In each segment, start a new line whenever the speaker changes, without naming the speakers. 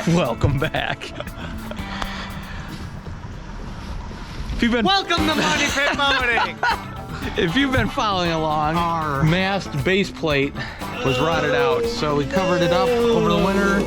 Welcome back. If you've been
Welcome to Money Pit Boating.
If you've been following along, our mast base plate was rotted out, so we covered it up over the winter.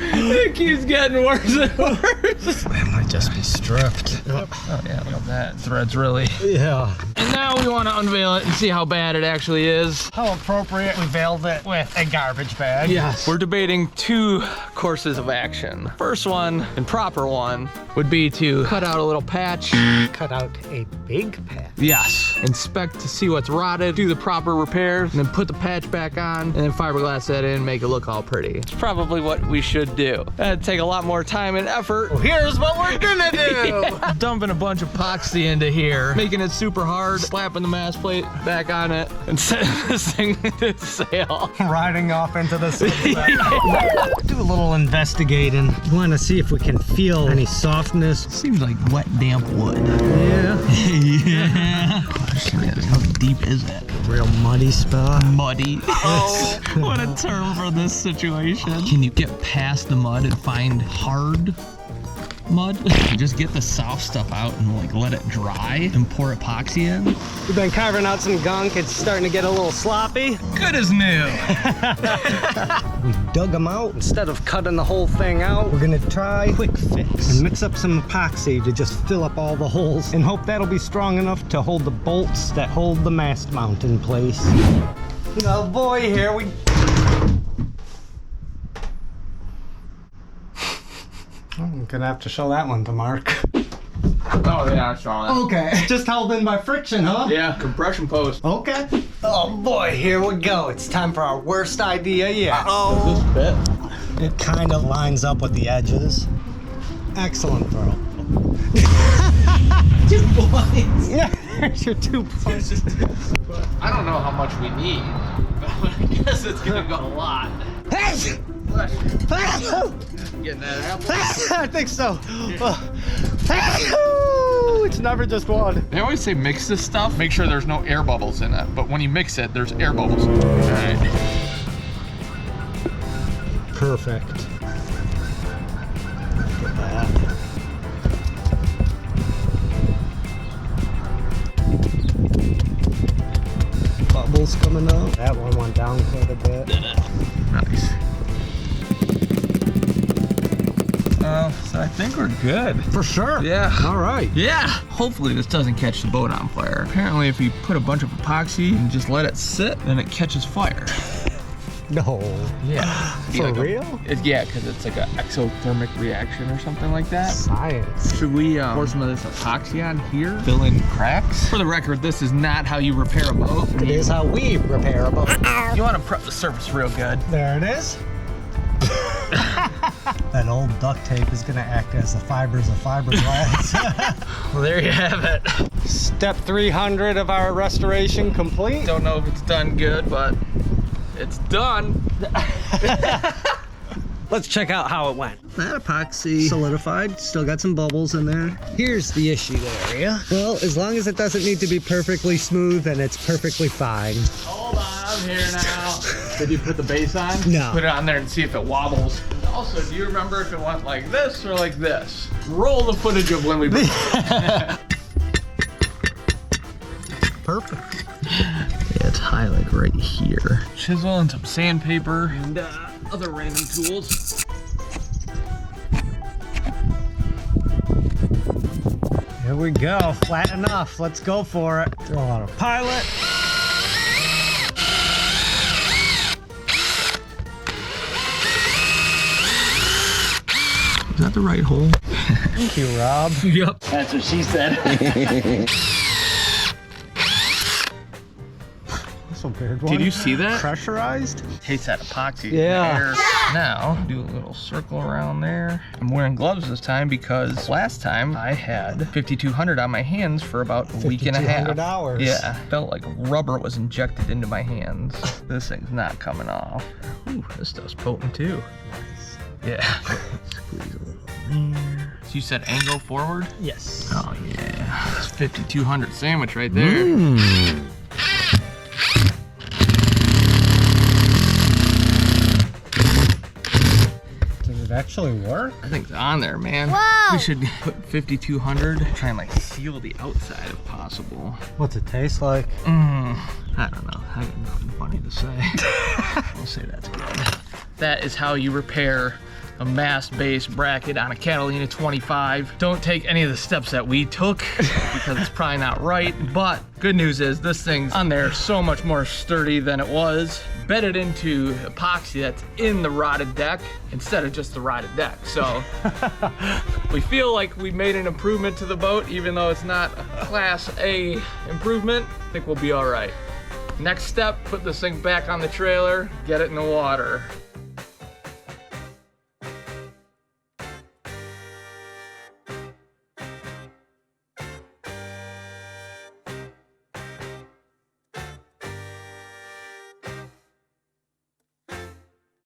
It keeps getting worse and worse.
It might just be stripped.
Oh yeah, look at that. Thread's really.
Yeah.
And now we want to unveil it and see how bad it actually is.
How appropriate we veiled it with a garbage bag.
Yes. We're debating two courses of action. First one, and proper one, would be to cut out a little patch.
Cut out a big patch.
Yes. Inspect to see what's rotted, do the proper repairs, and then put the patch back on, and then fiberglass that in, make it look all pretty. It's probably what we should do. That'd take a lot more time and effort.
Well, here's what we're gonna do.
Yeah. Dumping a bunch of epoxy into here, making it super hard, slapping the mast plate back on it, and setting this thing to sail.
Riding off into the sunset. Do a little investigating. We want to see if we can feel any softness.
Seems like wet, damp wood.
Yeah.
Yeah. Question is, how deep is it?
Real muddy spot.
Muddy. Oh, what a term for this situation. Can you get past the mud and find hard mud? Just get the soft stuff out and like let it dry and pour epoxy in.
We've been carving out some gunk. It's starting to get a little sloppy.
Good as new.
We dug them out. Instead of cutting the whole thing out, we're gonna try quick fix and mix up some epoxy to just fill up all the holes and hope that'll be strong enough to hold the bolts that hold the mast mount in place. Oh boy, here we I'm gonna have to show that one to Mark.
Oh yeah, I saw that.
Okay. Just held in by friction, huh?
Yeah, compression post.
Okay. Oh boy, here we go. It's time for our worst idea yet.
This bit.
It kind of lines up with the edges. Excellent, bro. 2 points. Yeah, there's your 2 points.
I don't know how much we need, but I guess it's gonna go a lot. Getting that apple?
I think so. It's never just one.
They always say mix this stuff, make sure there's no air bubbles in it, but when you mix it, there's air bubbles. All right.
Perfect. Look at that. Bubbles coming up. That one went down quite a bit.
Nice. So I think we're good.
For sure.
Yeah.
All right.
Yeah. Hopefully this doesn't catch the boat on fire. Apparently if you put a bunch of epoxy and just let it sit, then it catches fire.
No.
Yeah.
For real?
Yeah, because it's like an exothermic reaction or something like that.
Science.
Should we pour some of this epoxy on here? Fill in cracks? For the record, this is not how you repair a boat.
It is how we repair a boat.
You want to prep the surface real good.
There it is. That old duct tape is gonna act as the fibers of fiberglass.
Well, there you have it.
Step 300 of our restoration complete.
Don't know if it's done good, but it's done.
Let's check out how it went. That epoxy solidified, still got some bubbles in there. Here's the issue there, yeah? Well, as long as it doesn't need to be perfectly smooth, then it's perfectly fine.
Hold on, I'm here now. Did you put the base on?
No.
Put it on there and see if it wobbles. Also, do you remember if it went like this or like this? Roll the footage of when we put it.
Perfect.
Yeah, it's high like right here. Chisel and some sandpaper and other random tools.
Here we go, flat enough. Let's go for it. Throw out a pilot.
Is that the right hole?
Thank you, Rob.
Yep. That's what she said.
That's a weird one.
Did you see that?
Pressurized?
Taste that epoxy.
Yeah.
In there. Now, do a little circle around there. I'm wearing gloves this time because last time I had 5200 on my hands for about a week and a half.
5,200 hours.
Yeah. Felt like rubber was injected into my hands. This thing's not coming off. Ooh, this stuff's potent too.
Nice.
Yeah. Squeeze a little there. So you said angle forward?
Yes.
Oh yeah. It's 5200 sandwich right there.
Did it actually work?
I think it's on there, man.
Whoa!
We should put 5200. Try and like seal the outside if possible.
What's it taste like?
I don't know. I got nothing funny to say. I'll say that's good. That is how you repair a Mast base bracket on a Catalina 25. Don't take any of the steps that we took because it's probably not right, but good news is this thing's on there so much more sturdy than it was. Bedded into epoxy that's in the rotted deck instead of just the rotted deck. So we feel like we made an improvement to the boat, even though it's not a Class A improvement. I think we'll be all right. Next step, put this thing back on the trailer, get it in the water.